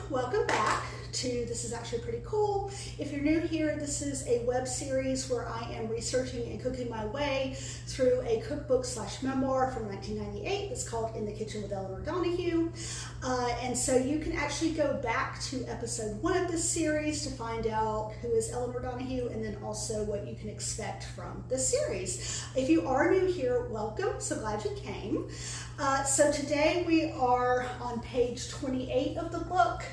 welcome back to, this is actually pretty cool. If you're new here, this is a web series where I am researching and cooking my way through a cookbook slash memoir from 1998. It's called In the Kitchen with Elinor Donahue. And so you can actually go back to episode 1 of this series to find out who is Elinor Donahue and then also what you can expect from this series. If you are new here, welcome. So glad you came. So today we are on page 28 of the book.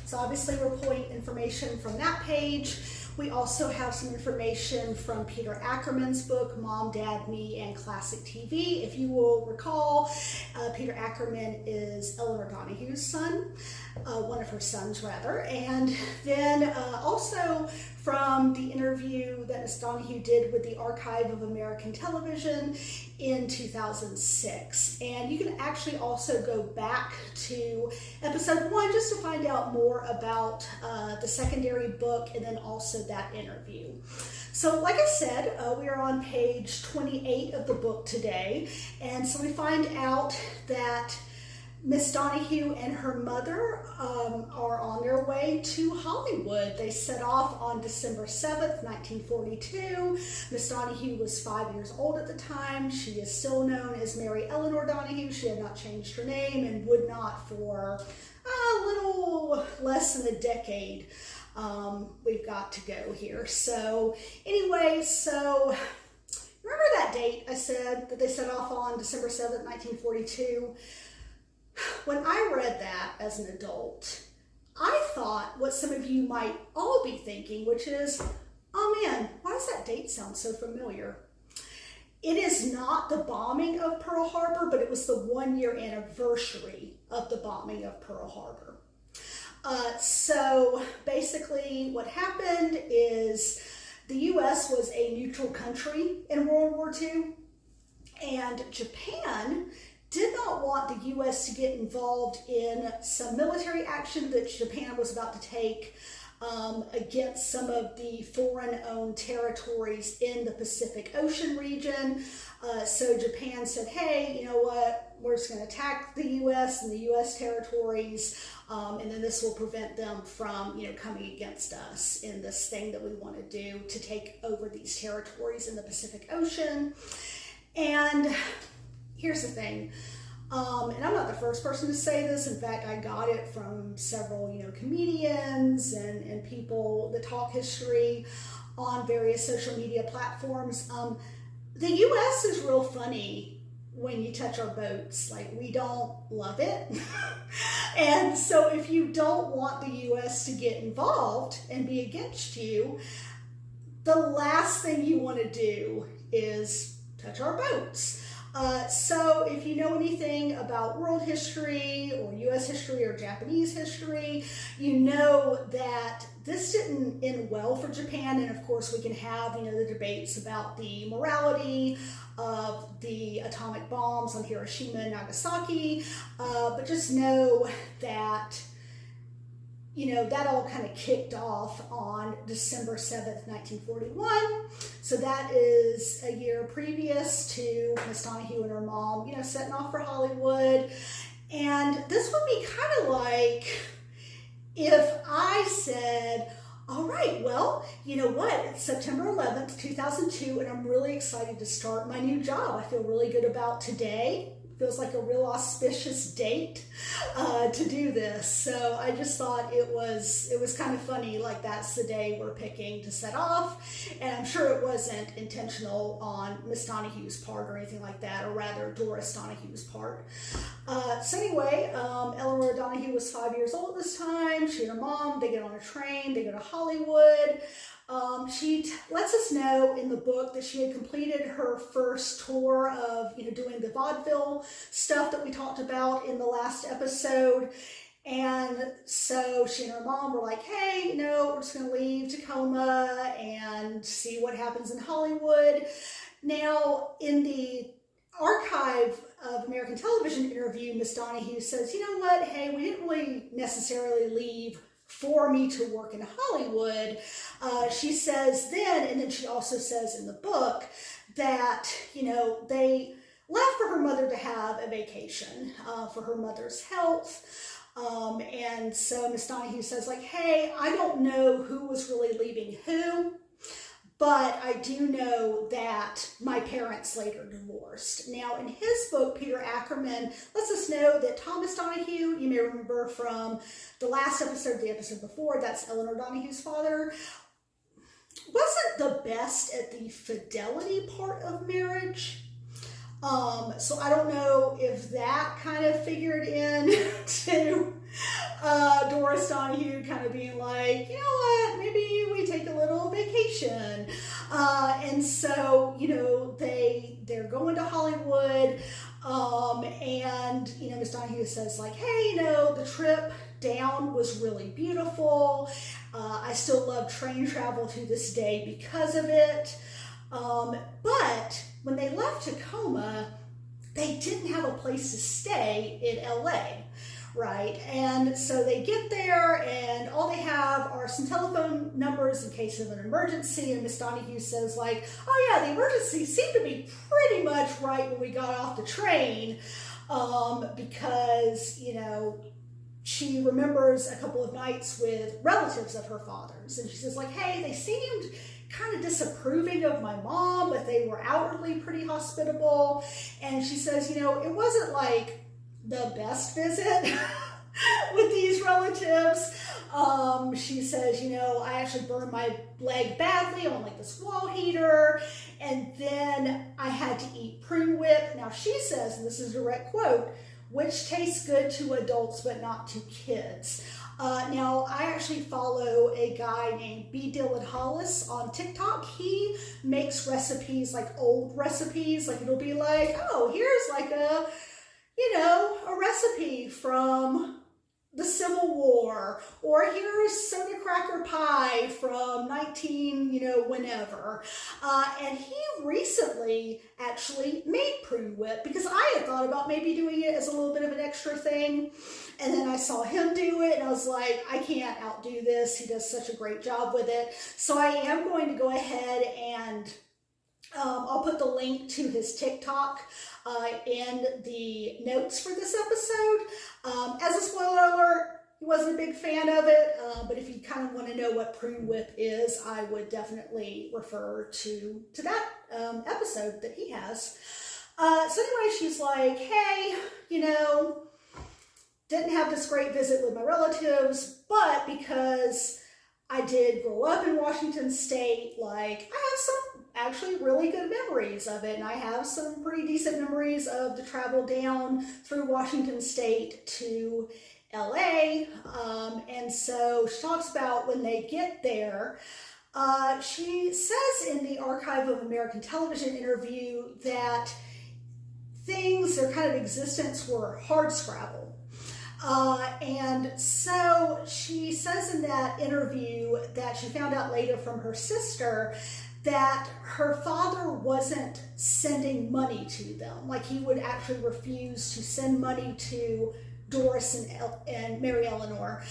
So obviously we're pulling information from that page. We also have some information from Peter Ackerman's book, Mom, Dad, Me, and Classic TV. If you will recall, Peter Ackerman is Elinor Donahue's son, one of her sons rather. And then also from the interview that Ms. Donahue did with the Archive of American Television in 2006. And you can actually also go back to episode 1 just to find out more about the secondary book and then also that interview. So like I said, we are on page 28 of the book today. And so we find out that Miss Donahue and her mother are on their way to Hollywood. They set off on December 7th, 1942. Miss Donahue was 5 years old at the time. She is still known as Mary Elinor Donahue. She had not changed her name and would not for a little less than a decade. We've got to go here. So anyway, so remember that date I said that they set off on December 7th, 1942? When I read that as an adult, I thought what some of you might all be thinking, which is, oh man, why does that date sound so familiar? It is not the bombing of Pearl Harbor, but it was the 1-year anniversary of the bombing of Pearl Harbor. So basically what happened is the U.S. was a neutral country in World War II, and Japan did not want the U.S. to get involved in some military action that Japan was about to take against some of the foreign-owned territories in the Pacific Ocean region. So Japan said, hey, you know what, we're just going to attack the U.S. and the U.S. territories, and then this will prevent them from, coming against us in this thing that we want to do to take over these territories in the Pacific Ocean. And here's the thing, and I'm not the first person to say this. In fact, I got it from several, comedians and people that talk history on various social media platforms. The U.S. is real funny when you touch our boats. Like, we don't love it. And so if you don't want the U.S. to get involved and be against you, the last thing you want to do is touch our boats. So if you know anything about world history or U.S. history or Japanese history, you know that this didn't end well for Japan. And of course we can have, the debates about the morality of the atomic bombs on Hiroshima and Nagasaki. But just know that that all kind of kicked off on December 7th, 1941. So that is a year previous to Miss Donahue and her mom, setting off for Hollywood. And this would be kind of like if I said, all right, well, you know what? It's September 11th, 2002, and I'm really excited to start my new job. I feel really good about today. Feels like a real auspicious date to do this. So I just thought it was kind of funny, like that's the day we're picking to set off. And I'm sure it wasn't intentional on Miss Donahue's part or anything like that, or rather Doris Donahue's part. So anyway, Elinor Donahue was 5 years old at this time. She and her mom, they get on a train, they go to Hollywood. She lets us know in the book that she had completed her first tour of, doing the vaudeville stuff that we talked about in the last episode. And so she and her mom were like, hey, we're just going to leave Tacoma and see what happens in Hollywood. Now, in the Archive of American Television interview, Miss Donahue says, you know what, hey, we didn't really necessarily leave for me to work in Hollywood. She says then, and then she also says in the book that, they left for her mother to have a vacation for her mother's health. And so Miss Donahue says, like, hey, I don't know who was really leaving who, but I do know that my parents later divorced. Now, in his book, Peter Ackerman lets us know that Thomas Donahue, you may remember from the last episode, the episode before, that's Elinor Donahue's father, wasn't the best at the fidelity part of marriage. So I don't know if that kind of figured in to Doris Donahue kind of being like, you know what, maybe we take a little vacation. And so, you know, they're going to Hollywood, and, you know, Miss Donahue says like, hey, you know, the trip down was really beautiful. I still love train travel to this day because of it. But when they left Tacoma, they didn't have a place to stay in LA, right? And so they get there and all they have are some telephone numbers in case of an emergency. And Miss Donahue says like, oh yeah, the emergency seemed to be pretty much right when we got off the train, because, you know, she remembers a couple of nights with relatives of her father's. And she says like, hey, they seemed kind of disapproving of my mom, but they were outwardly pretty hospitable. And she says, you know, it wasn't like the best visit with these relatives. She says, you know, I actually burned my leg badly on like this wall heater, and then I had to eat prune whip. Now she says, and this is a direct quote, which tastes good to adults but not to kids. Now, I actually follow a guy named B. Dylan Hollis on TikTok. He makes recipes, like old recipes. Like it'll be like, oh, here's like a, you know, a recipe from the Civil War, or here's soda cracker pie from 19, you know, whenever. And he recently actually made prune whip because I had thought about maybe doing it as a little bit of an extra thing. And then I saw him do it and I was like, I can't outdo this. He does such a great job with it. So I am going to go ahead and I'll put the link to his TikTok in the notes for this episode. As a spoiler alert, he wasn't a big fan of it, but if you kind of want to know what prune whip is, I would definitely refer to that episode that he has. So anyway, she's like, hey, you know, didn't have this great visit with my relatives, but because I did grow up in Washington State, like I have some actually really good memories of it, and I have some pretty decent memories of the travel down through Washington State to LA. And so she talks about when they get there, she says in the Archive of American Television interview that their kind of existence were hardscrabble. And so she says in that interview that she found out later from her sister that her father wasn't sending money to them. Like he would actually refuse to send money to Doris and Mary Elinor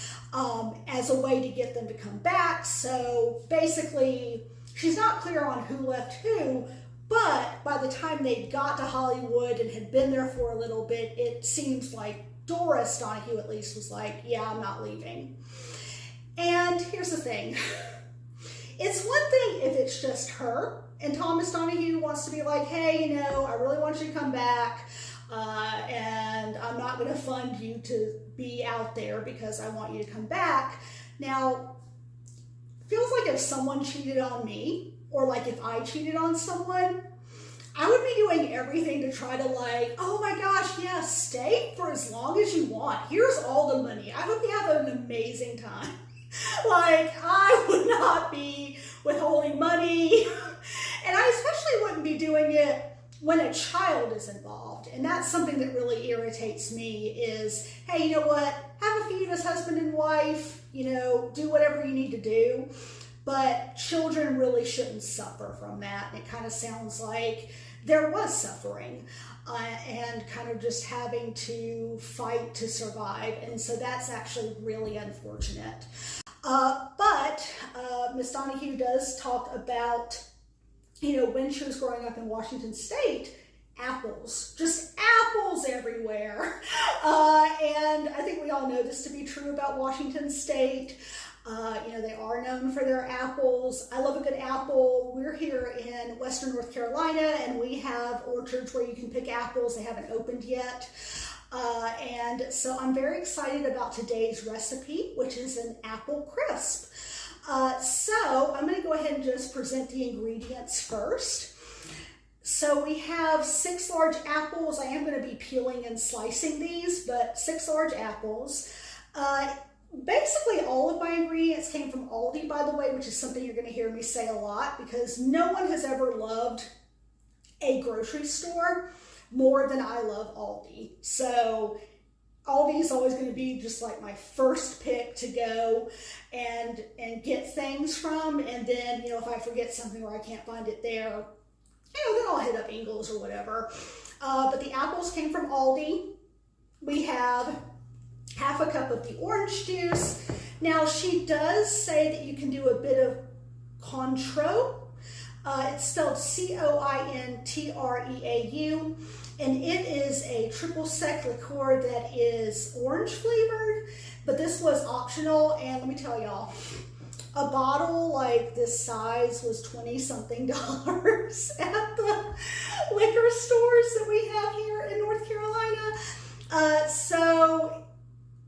as a way to get them to come back. So basically, she's not clear on who left who, but by the time they got to Hollywood and had been there for a little bit, it seems like Doris Donahue at least was like, yeah, I'm not leaving. And here's the thing. It's one thing if it's just her and Thomas Donahue wants to be like, hey, you know, I really want you to come back, and I'm not going to fund you to be out there because I want you to come back. Now, feels like if someone cheated on me, or like if I cheated on someone, I would be doing everything to try to like, oh my gosh, yeah, stay for as long as you want. Here's all the money. I hope you have an amazing time. Like, I would not be withholding money. And I especially wouldn't be doing it when a child is involved. And that's something that really irritates me is, hey, you know what? Have a feud as husband and wife, you know, do whatever you need to do. But children really shouldn't suffer from that. And it kind of sounds like there was suffering and kind of just having to fight to survive. And so that's actually really unfortunate. But Miss Donahue does talk about, you know, when she was growing up in Washington State, apples, just apples everywhere. And I think we all y'all know this to be true about Washington State. You know, they are known for their apples. I love a good apple. We're here in Western North Carolina, and we have orchards where you can pick apples. They haven't opened yet. And so I'm very excited about today's recipe, which is an apple crisp. So I'm going to go ahead and just present the ingredients first. So we have 6 large apples. I am going to be peeling and slicing these, but 6 large apples. Basically all of my ingredients came from Aldi, by the way, which is something you're going to hear me say a lot because no one has ever loved a grocery store more than I love Aldi. So Aldi is always going to be just like my first pick to go and get things from. And then, you know, if I forget something or I can't find it there, you know, then I'll hit up Ingles or whatever. But the apples came from Aldi. We have half a cup of the orange juice. Now, she does say that you can do a bit of Cointreau. It's spelled C-O-I-N-T-R-E-A-U, and it is a triple sec liqueur that is orange flavored, but this was optional, and let me tell y'all, a bottle like this size was $20-something at the liquor stores that we have here in North Carolina. So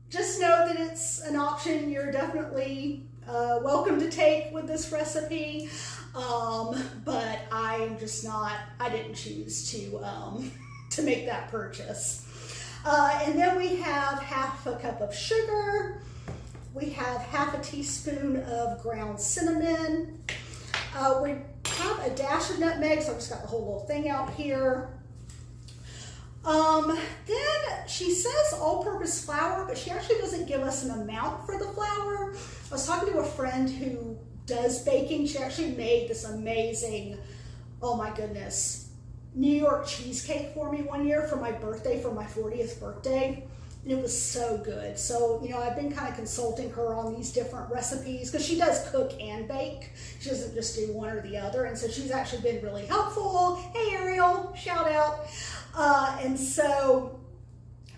just know that it's an option you're definitely welcome to take with this recipe, but I'm just not, I didn't choose to make that purchase. And then we have half a cup of sugar. We have half a teaspoon of ground cinnamon. We have a dash of nutmeg, so I've just got the whole little thing out here. Then she says all-purpose flour, but she actually doesn't give us an amount for the flour. I was talking to a friend who does baking. She actually made this amazing, oh my goodness, New York cheesecake for me one year for my birthday, for my 40th birthday. And it was so good. So, you know, I've been kind of consulting her on these different recipes because she does cook and bake. She doesn't just do one or the other. And so she's actually been really helpful. Hey, Ariel, shout out. And so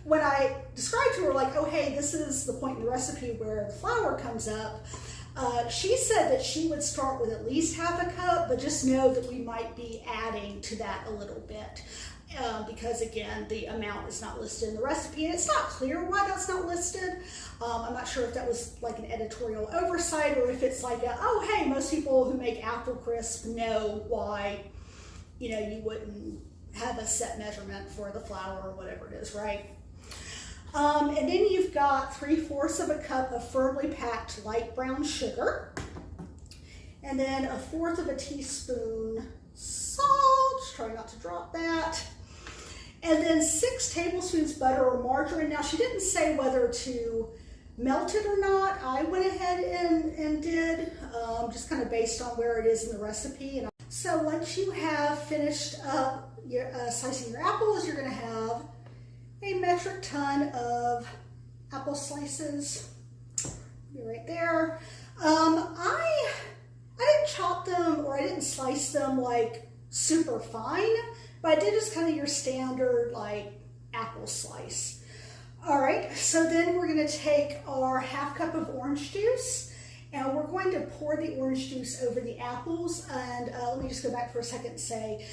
when I described to her, like, oh, hey, this is the point in the recipe where the flour comes up, she said that she would start with at least half a cup, but just know that we might be adding to that a little bit. Because again, the amount is not listed in the recipe, and it's not clear why that's not listed. I'm not sure if that was like an editorial oversight or if it's like a, oh, hey, most people who make apple crisp know why, you know, you wouldn't have a set measurement for the flour or whatever it is, right? And then you've got 3/4 of a cup of firmly packed light brown sugar, and then 1/4 of a teaspoon salt, try not to drop that, and then 6 tablespoons butter or margarine. Now, she didn't say whether to melt it or not. I went ahead and did, just kind of based on where it is in the recipe. And so once you have finished up your slicing your apples, you're going to have a metric ton of apple slices. Be right there. I didn't chop them, or I didn't slice them like super fine, but I did just kind of your standard like apple slice. All right, so then we're going to take our half cup of orange juice, and we're going to pour the orange juice over the apples. And let me just go back for a second and say,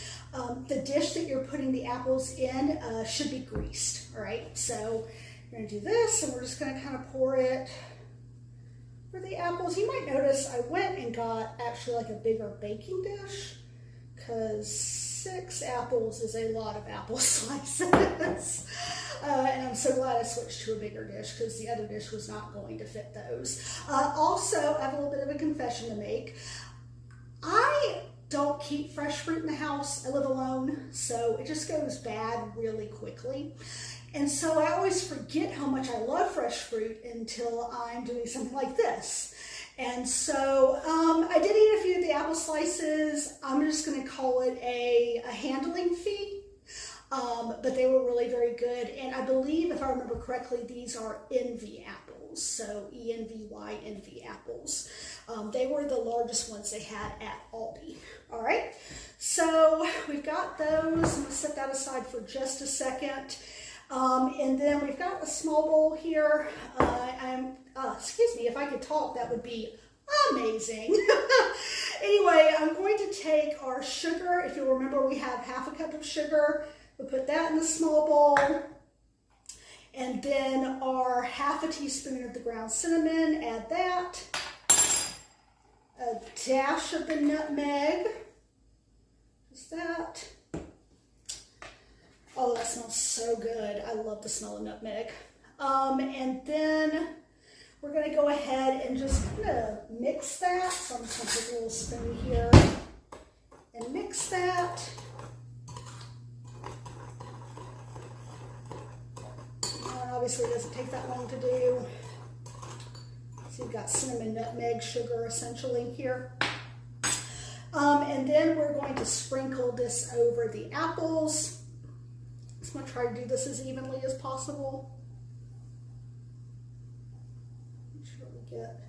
the dish that you're putting the apples in should be greased. All right, so we're going to do this, and we're just going to kind of pour it for the apples. You might notice I went and got actually like a bigger baking dish, because 6 apples is a lot of apple slices. And I'm so glad I switched to a bigger dish because the other dish was not going to fit those. Also, I have a little bit of a confession to make. I don't keep fresh fruit in the house. I live alone, so it just goes bad really quickly. And so I always forget how much I love fresh fruit until I'm doing something like this. And so I did eat a few of the apple slices. I'm just going to call it a handling fee. But they were really very good. And I believe, if I remember correctly, these are Envy apples. So E-N-V-Y, Envy apples. They were the largest ones they had at Aldi. All right. So we've got those. I'm going to set that aside for just a second. And then we've got a small bowl here. Excuse me, if I could talk, that would be amazing. Anyway, I'm going to take our sugar. If you'll remember, we have half a cup of sugar. We'll put that in the small bowl. And then our half a teaspoon of the ground cinnamon, add that. A dash of the nutmeg. Just that. Oh, that smells so good. I love the smell of nutmeg. And then we're going to go ahead and just kind of mix that. So I'm just going to take a little spoon here and mix that. Obviously, it doesn't take that long to do. So you've got cinnamon, nutmeg, sugar essentially here. And then we're going to sprinkle this over the apples. I'm going to try to do this as evenly as possible. Make sure we get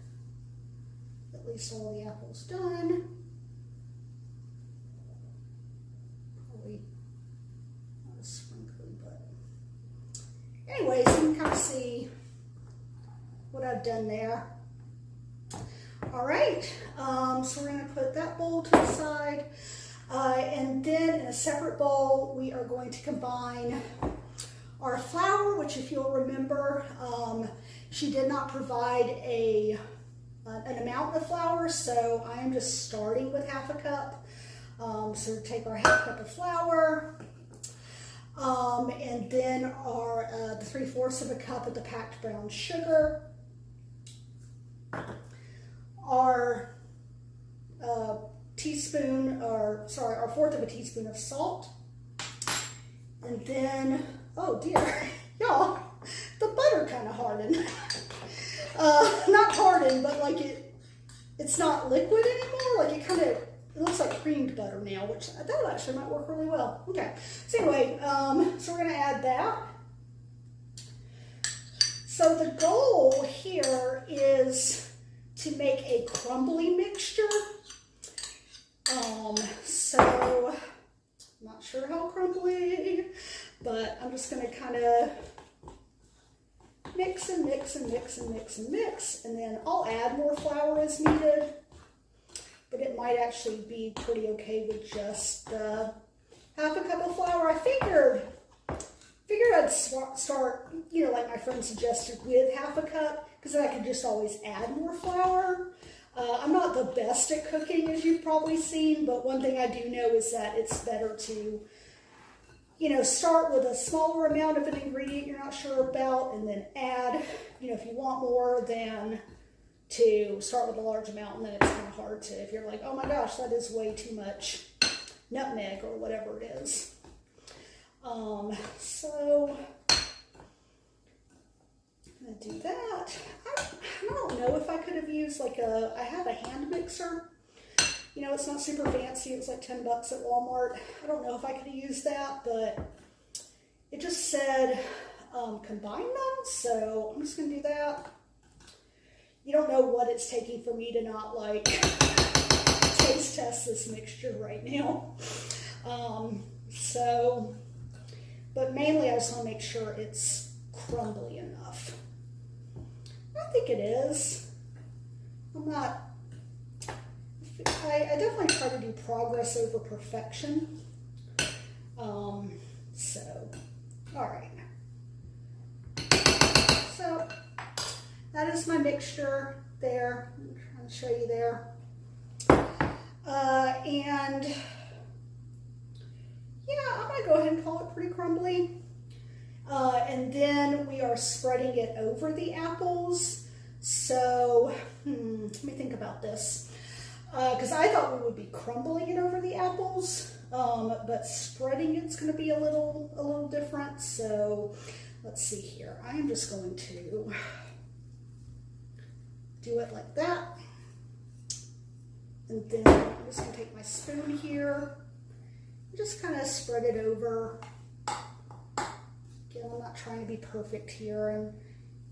at least all the apples done. Probably not as sprinkly, but anyways, you can kind of see what I've done there. All right, so we're going to put that bowl to the side. And then in a separate bowl, we are going to combine our flour, which if you'll remember, she did not provide an amount of flour, so I am just starting with half a cup. So take our half cup of flour, and then our the 3/4 of a cup of the packed brown sugar, our our 1/4 of a teaspoon of salt, and then, oh dear, y'all, the butter kind of hardened. Not hardened, but like it's not liquid anymore. Like it looks like creamed butter now, which that actually might work really well. Okay, so anyway, so we're gonna add that. So the goal here is to make a crumbly mixture. So I'm not sure how crumbly, but I'm just gonna kind of mix and mix and mix and mix and mix, and then I'll add more flour as needed, but it might actually be pretty okay with just half a cup of flour. I figured I'd start, you know, like my friend suggested, with half a cup, because then I could just always add more flour. I'm not the best at cooking, as you've probably seen, but one thing I do know is that it's better to, you know, start with a smaller amount of an ingredient you're not sure about, and then add, you know, if you want more, than to start with a large amount, and then it's kind of hard to, if you're like, oh my gosh, that is way too much nutmeg or whatever it is. So I'm gonna do that. I don't know if I could have used like I have a hand mixer. You know, it's not super fancy. It was like 10 bucks at Walmart. I don't know if I could have used that, but it just said combine them. So I'm just gonna do that. You don't know what it's taking for me to not like taste test this mixture right now. But mainly I just want to make sure it's crumbly enough. I think it is. I definitely try to do progress over perfection. All right. So that is my mixture there. I'm trying to show you there. And yeah, I'm gonna go ahead and call it pretty crumbly. And then we are spreading it over the apples. So, let me think about this. Because I thought we would be crumbling it over the apples, but spreading it's going to be a little different. So, let's see here. I am just going to do it like that. And then I'm just going to take my spoon here and just kind of spread it over. Again, I'm not trying to be perfect here. And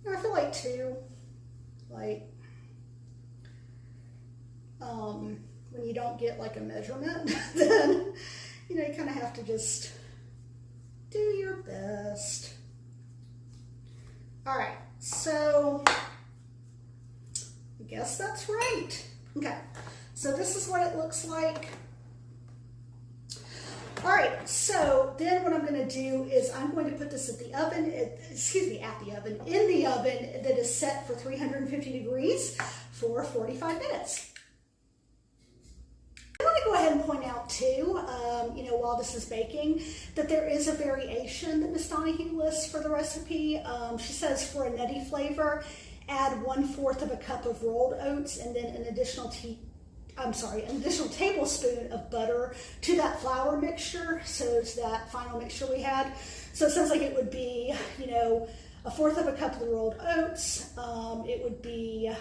you know, I feel like too, like, when you don't get like a measurement, then, you know, you kind of have to just do your best. All right, so I guess that's right. Okay, so this is what it looks like. All right, so then what I'm going to do is I'm going to put this at the oven, in the oven that is set for 350 degrees for 45 minutes. I want to go ahead and point out too, while this is baking, that there is a variation that Miss Donahue lists for the recipe. She says for a nutty flavor, add 1/4 of a cup of rolled oats and then an additional tablespoon of butter to that flour mixture, so to that final mixture we had. So it sounds like it would be, 1/4 of a cup of the rolled oats. It would be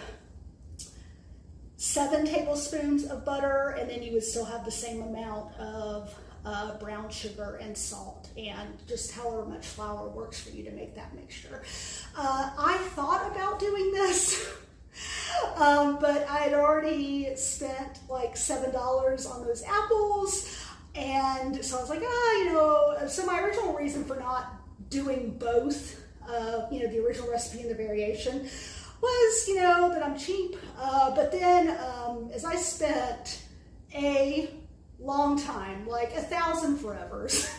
7 tablespoons of butter, and then you would still have the same amount of brown sugar and salt, and just however much flour works for you to make that mixture. I thought about doing this, but I had already spent like $7 on those apples, and so I was like, so my original reason for not doing both, the original recipe and the variation was, that I'm cheap, but then as I spent a long time, like 1,000 forevers,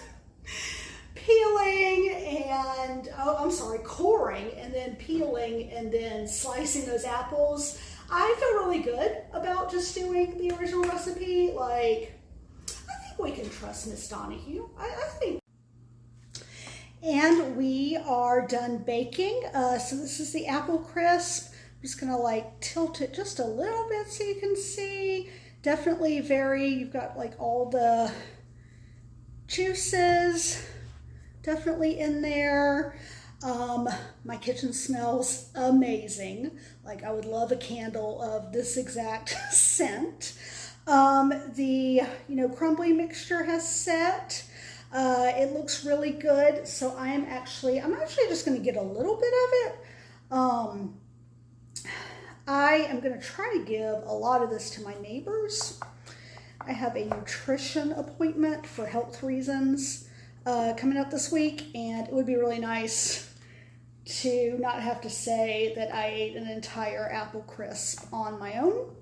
coring and then peeling and then slicing those apples, I feel really good about just doing the original recipe. Like, I think we can trust Miss Donahue. I think. And we are done baking. So this is the apple crisp. I'm just gonna like tilt it just a little bit so you can see. Definitely you've got like all the juices definitely in there. My kitchen smells amazing. Like, I would love a candle of this exact scent. The crumbly mixture has set. It looks really good. So I'm actually just going to get a little bit of it. I am going to try to give a lot of this to my neighbors. I have a nutrition appointment for health reasons coming up this week, and it would be really nice to not have to say that I ate an entire apple crisp on my own.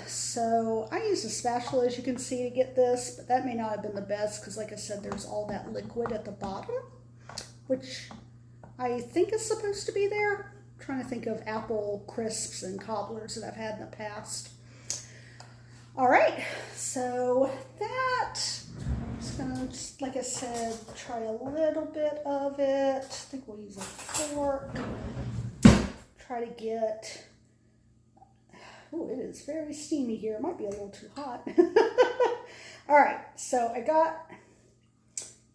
So I used a spatula, as you can see, to get this, but that may not have been the best because, like I said, there's all that liquid at the bottom, which I think is supposed to be there. I'm trying to think of apple crisps and cobblers that I've had in the past. All right, so that, I'm just gonna, like I said, try a little bit of it. I think we'll use a fork. Try to get, oh, it is very steamy here. It might be a little too hot. All right, so I got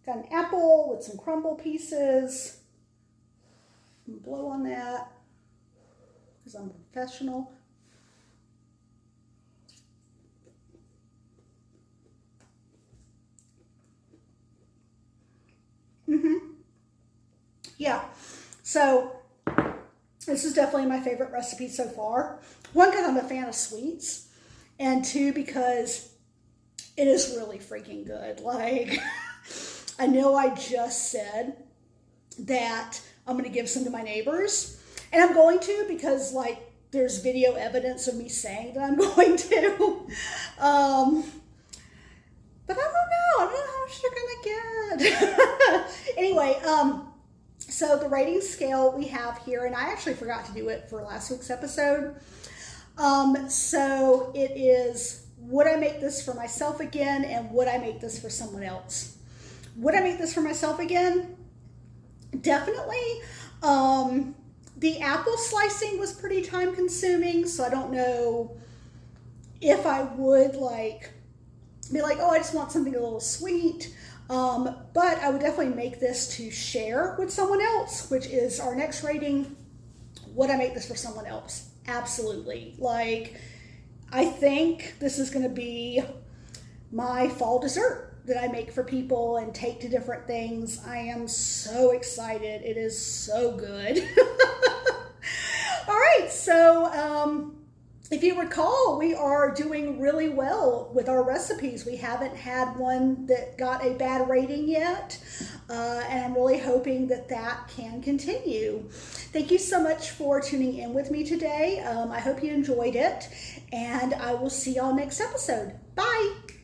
an apple with some crumble pieces. Blow on that because I'm a professional. Yeah, so this is definitely my favorite recipe so far. One, because I'm a fan of sweets, and two, because it is really freaking good. Like, I know I just said that I'm going to give some to my neighbors, and I'm going to because, like, there's video evidence of me saying that I'm going to. But I don't know how much you're going to get. Anyway, so the rating scale we have here, and I actually forgot to do it for last week's episode. So it is, would I make this for myself again, and would I make this for someone else? Would I make this for myself again? Definitely. The apple slicing was pretty time consuming, so I don't know if I would be like, oh, I just want something a little sweet. But I would definitely make this to share with someone else, which is our next rating. Would I make this for someone else? Absolutely. Like, I think this is going to be my fall dessert that I make for people and take to different things. I am so excited. It is so good. All right, so if you recall, we are doing really well with our recipes. We haven't had one that got a bad rating yet, and I'm really hoping that that can continue. Thank you so much for tuning in with me today. I hope you enjoyed it, and I will see y'all next episode. Bye!